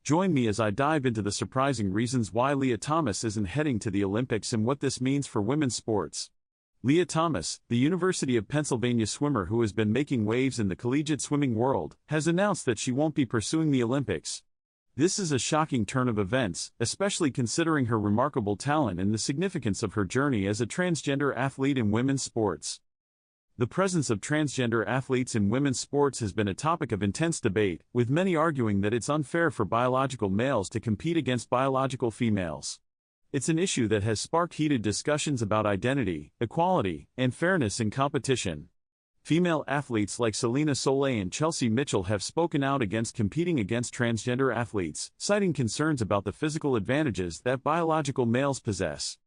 Join me as I dive into the surprising reasons why Lia Thomas isn't heading to the Olympics and what this means for women's sports. Lia Thomas, the University of Pennsylvania swimmer who has been making waves in the collegiate swimming world, has announced that she won't be pursuing the Olympics. This is a shocking turn of events, especially considering her remarkable talent and the significance of her journey as a transgender athlete in women's sports. The presence of transgender athletes in women's sports has been a topic of intense debate, with many arguing that it's unfair for biological males to compete against biological females. It's an issue that has sparked heated discussions about identity, equality, and fairness in competition. Female athletes like Selena Soleil and Chelsea Mitchell have spoken out against competing against transgender athletes, citing concerns about the physical advantages that biological males possess.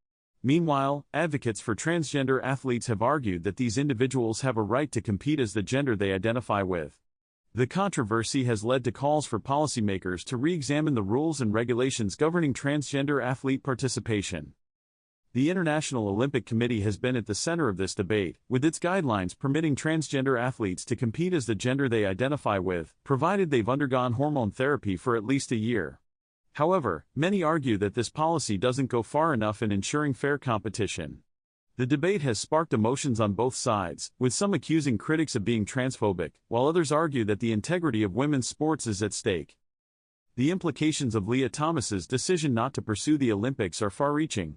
Meanwhile, advocates for transgender athletes have argued that these individuals have a right to compete as the gender they identify with. The controversy has led to calls for policymakers to re-examine the rules and regulations governing transgender athlete participation. The International Olympic Committee has been at the center of this debate, with its guidelines permitting transgender athletes to compete as the gender they identify with, provided they've undergone hormone therapy for at least a year. However, many argue that this policy doesn't go far enough in ensuring fair competition. The debate has sparked emotions on both sides, with some accusing critics of being transphobic, while others argue that the integrity of women's sports is at stake. The implications of Lia Thomas's decision not to pursue the Olympics are far-reaching.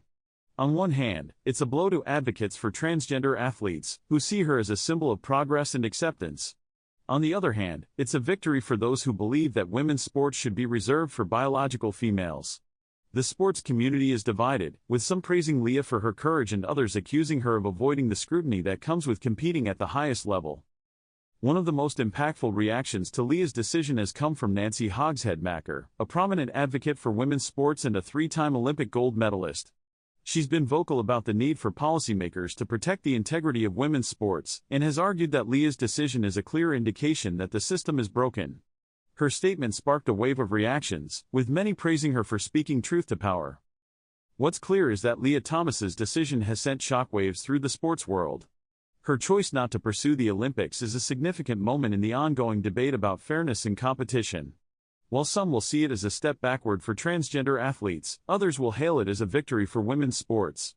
On one hand, it's a blow to advocates for transgender athletes, who see her as a symbol of progress and acceptance. On the other hand, it's a victory for those who believe that women's sports should be reserved for biological females. The sports community is divided, with some praising Lia for her courage and others accusing her of avoiding the scrutiny that comes with competing at the highest level. One of the most impactful reactions to Lia's decision has come from Nancy Hogshead-Macker, a prominent advocate for women's sports and a three-time Olympic gold medalist. She's been vocal about the need for policymakers to protect the integrity of women's sports, and has argued that Lia's decision is a clear indication that the system is broken. Her statement sparked a wave of reactions, with many praising her for speaking truth to power. What's clear is that Lia Thomas's decision has sent shockwaves through the sports world. Her choice not to pursue the Olympics is a significant moment in the ongoing debate about fairness in competition. While some will see it as a step backward for transgender athletes, others will hail it as a victory for women's sports.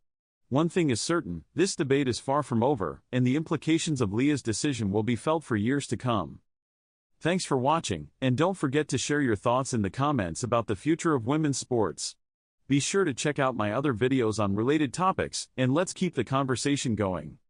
One thing is certain, this debate is far from over, and the implications of Lia's decision will be felt for years to come. Thanks for watching, and don't forget to share your thoughts in the comments about the future of women's sports. Be sure to check out my other videos on related topics, and let's keep the conversation going.